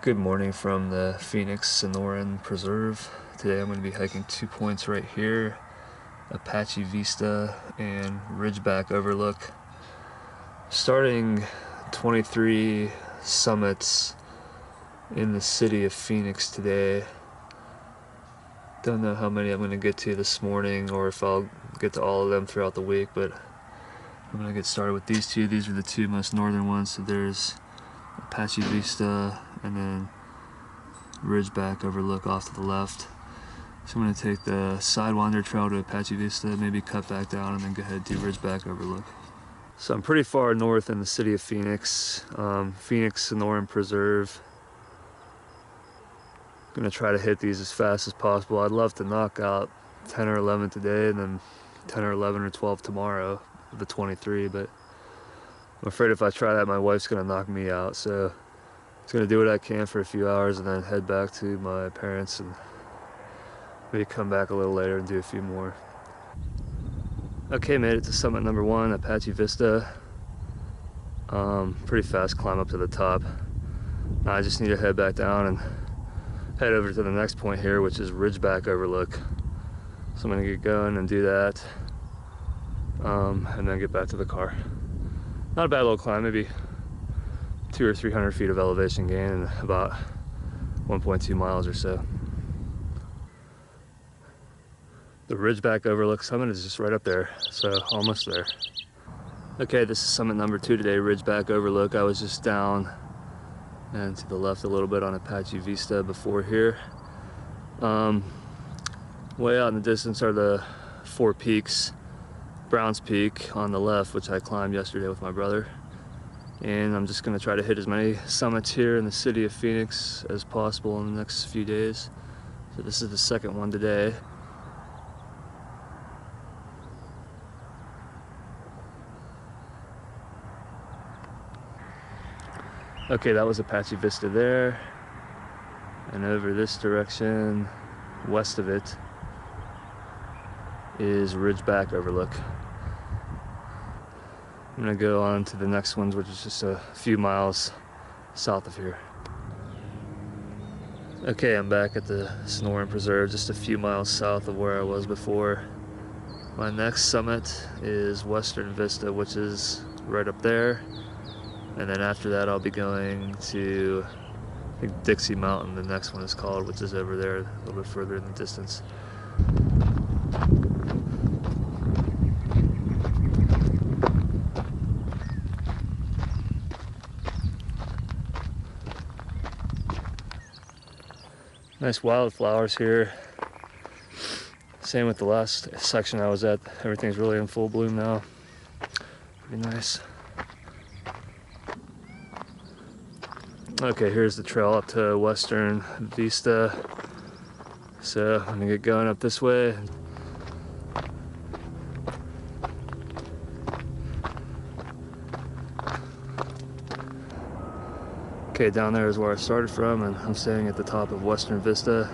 Good morning from the Phoenix Sonoran Preserve. Today I'm going to be hiking 2 points right here, Apache Vista and Ridgeback Overlook. Starting 23 summits in the city of Phoenix today. Don't know how many I'm going to get to this morning or if I'll get to all of them throughout the week, but I'm going to get started with these two. These are the two most northern ones. So there's Apache Vista and then Ridgeback Overlook off to the left. So I'm going to take the Sidewinder Trail to Apache Vista, maybe cut back down and then go ahead to Ridgeback Overlook. So I'm pretty far north in the city of Phoenix, Phoenix Sonoran Preserve. I'm going to try to hit these as fast as possible. I'd love to knock out 10 or 11 today and then 10 or 11 or 12 tomorrow, the 23, but I'm afraid if I try that my wife's going to knock me out. So I'm just going to do what I can for a few hours and then head back to my parents and maybe come back a little later and do a few more. Okay, made it to summit number 1, Apache Vista. Pretty fast climb up to the top. Now I just need to head back down and head over to the next point here, which is Ridgeback Overlook. So I'm going to get going and do that, and then get back to the car. Not a bad little climb, maybe 200 or 300 feet of elevation gain and about 1.2 miles or so. The Ridgeback Overlook summit is just right up there, so almost there. Okay, this is summit number 2 today, Ridgeback Overlook. I was just down and to the left a little bit on Apache Vista before here. Way out in the distance are the 4 peaks. Brown's Peak on the left, which I climbed yesterday with my brother. And I'm just going to try to hit as many summits here in the city of Phoenix as possible in the next few days. So this is the second one today. Okay, that was Apache Vista there. And over this direction, west of it, is Ridgeback Overlook. I'm gonna go on to the next ones, which is just a few miles south of here. Okay, I'm back at the Sonoran Preserve, just a few miles south of where I was before. My next summit is Western Vista, which is right up there. And then after that, I'll be going to, I think, Dixie Mountain, the next one is called, which is over there, a little bit further in the distance. Nice wildflowers here. Same with the last section I was at. Everything's really in full bloom now. Pretty nice. Okay, here's the trail up to Western Vista. So I'm gonna get going up this way. Okay, down there is where I started from, and I'm staying at the top of Western Vista.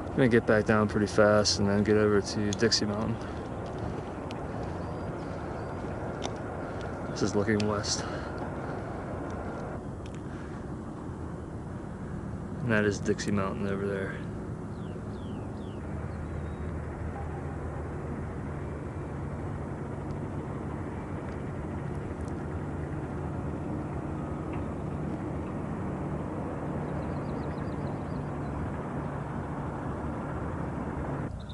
I'm gonna get back down pretty fast and then get over to Dixie Mountain. This is looking west. And that is Dixie Mountain over there.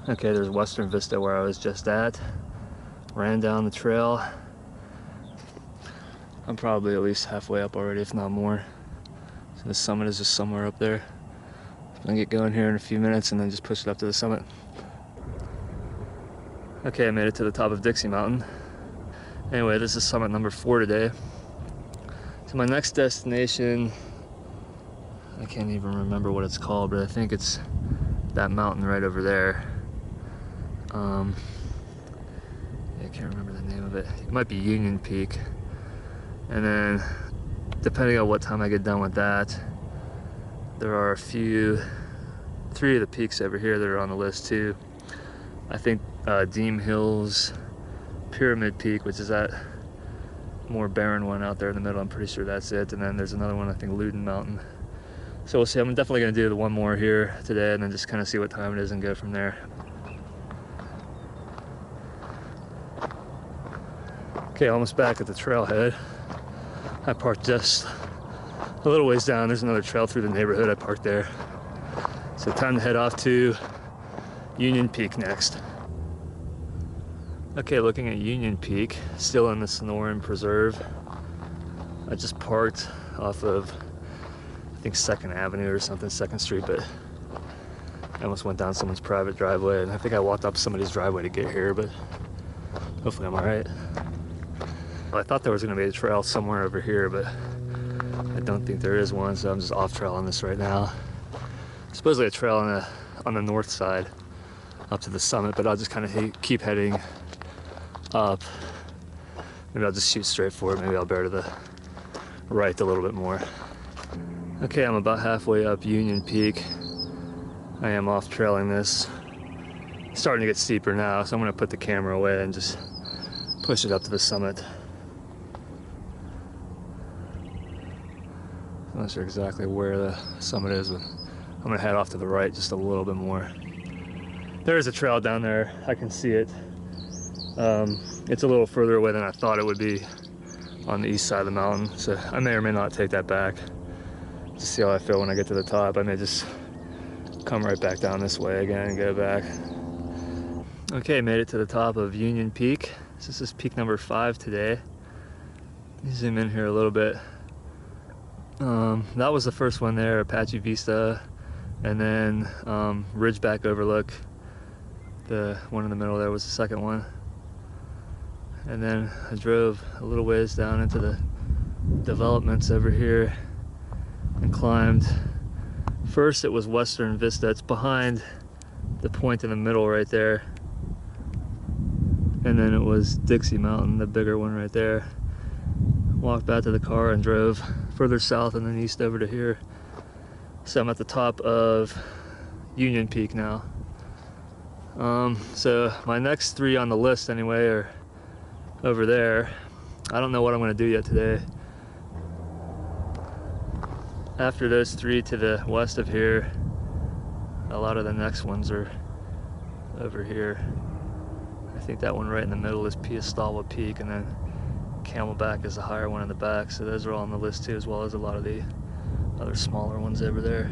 Okay, there's Western Vista where I was just at. Ran down the trail. I'm probably at least halfway up already, if not more. So the summit is just somewhere up there. I'm gonna get going here in a few minutes and then just push it up to the summit. Okay, I made it to the top of Dixie Mountain. Anyway, this is summit number 4 today. So my next destination, I can't even remember what it's called, but I think it's that mountain right over there. I can't remember the name of it. It might be Union Peak. And then, depending on what time I get done with that, there are three of the peaks over here that are on the list too. I think Deem Hills, Pyramid Peak, which is that more barren one out there in the middle. I'm pretty sure that's it. And then there's another one, I think Loudon Mountain. So we'll see. I'm definitely gonna do the one more here today and then just kind of see what time it is and go from there. Okay, almost back at the trailhead. I parked just a little ways down. There's another trail through the neighborhood. I parked there. So time to head off to Union Peak next. Okay, looking at Union Peak, still in the Sonoran Preserve. I just parked off of, I think 2nd Avenue or something, 2nd Street, but I almost went down someone's private driveway, and I think I walked up somebody's driveway to get here, but hopefully I'm all right. Well, I thought there was gonna be a trail somewhere over here, but I don't think there is one, so I'm just off trail on this right now. Supposedly a trail on the north side up to the summit, but I'll just kind of keep heading up. Maybe I'll just shoot straight for it. Maybe I'll bear to the right a little bit more. Okay, I'm about halfway up Union Peak. I am off trailing this. It's starting to get steeper now, so I'm gonna put the camera away and just push it up to the summit. I'm not sure exactly where the summit is, but I'm gonna head off to the right just a little bit more. There is a trail down there. I can see it. It's a little further away than I thought it would be on the east side of the mountain, so I may or may not take that back to see how I feel when I get to the top. I may just come right back down this way again and go back. Okay, made it to the top of Union Peak. This is peak number 5 today. Zoom in here a little bit. That was the first one there, Apache Vista, and then Ridgeback Overlook. The one in the middle there was the second one. And then I drove a little ways down into the developments over here and climbed. First it was Western Vista. It's behind the point in the middle right there. And then it was Dixie Mountain, the bigger one right there. Walked back to the car and drove further south and then east over to here. So I'm at the top of Union Peak now. So my next 3 on the list anyway are over there. I don't know what I'm going to do yet today. After those 3 to the west of here, a lot of the next ones are over here. I think that one right in the middle is Piastawa Peak, and then Camelback is the higher one in the back, so those are all on the list too, as well as a lot of the other smaller ones over there.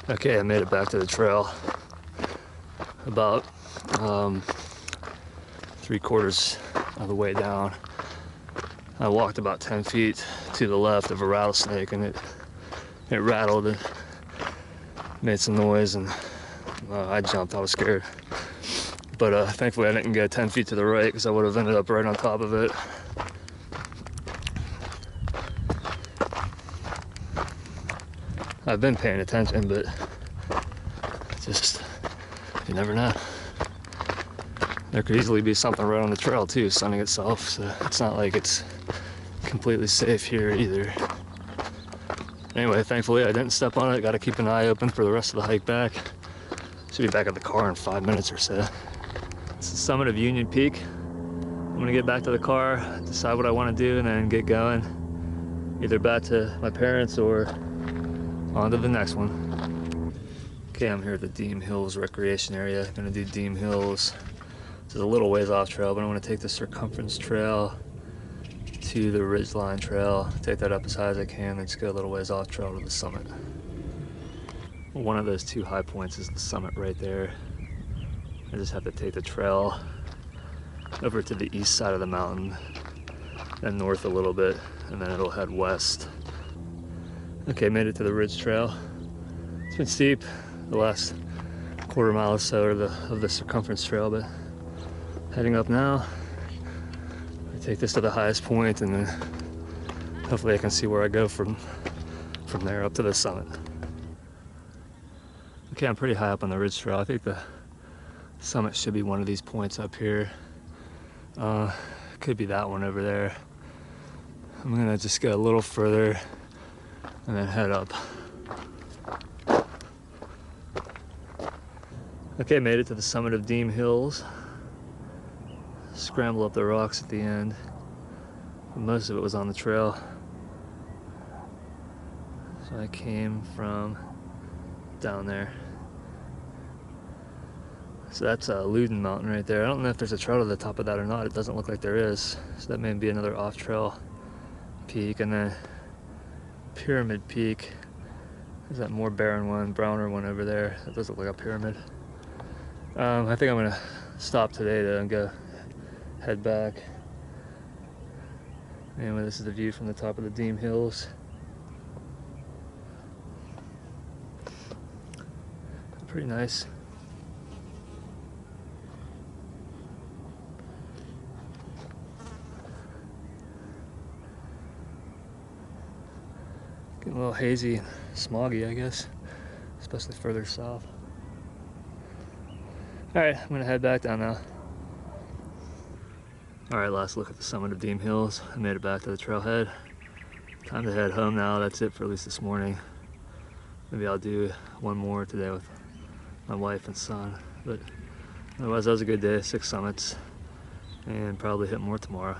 Okay, I made it back to the trail about 3/4 of the way down. I walked about 10 feet to the left of a rattlesnake, and it rattled and made some noise, and I jumped. I was scared, but thankfully I didn't go 10 feet to the right, because I would have ended up right on top of it. I've been paying attention, but just, you never know. There could easily be something right on the trail too, sunning itself, so it's not like it's completely safe here either. Anyway, thankfully I didn't step on it. Got to keep an eye open for the rest of the hike back. Should be back at the car in 5 minutes or so. It's the summit of Union Peak. I'm gonna get back to the car, decide what I want to do, and then get going. Either back to my parents or on to the next one. Okay, I'm here at the Deem Hills Recreation Area. I'm gonna do Deem Hills. This is a little ways off trail, but I'm gonna take the Circumference Trail to the Ridgeline Trail, take that up as high as I can, and just go a little ways off trail to the summit. One of those 2 high points is the summit right there. I just have to take the trail over to the east side of the mountain, then north a little bit, and then it'll head west. Okay, made it to the Ridge Trail. It's been steep the last 1/4 mile or so of the Circumference Trail, but heading up now. I take this to the highest point, and then hopefully I can see where I go from there up to the summit. Okay, I'm pretty high up on the Ridge Trail. I think the summit should be one of these points up here. Could be that one over there. I'm gonna just go a little further and then head up. Okay, made it to the summit of Deem Hills. Scramble up the rocks at the end. Most of it was on the trail. So I came from down there. So that's Loudon Mountain right there. I don't know if there's a trail to the top of that or not. It doesn't look like there is. So that may be another off-trail peak. And then Pyramid Peak. There's that more barren one, browner one over there. That does look like a pyramid. I think I'm gonna stop today though and go head back. Anyway, this is the view from the top of the Deem Hills. Pretty nice. Getting a little hazy and smoggy, I guess, especially further south. Alright, I'm gonna head back down now. Alright, last look at the summit of Deem Hills. I made it back to the trailhead. Time to head home now. That's it for at least this morning. Maybe I'll do one more today with my wife and son. But otherwise, that was a good day. 6 summits. And probably hit more tomorrow.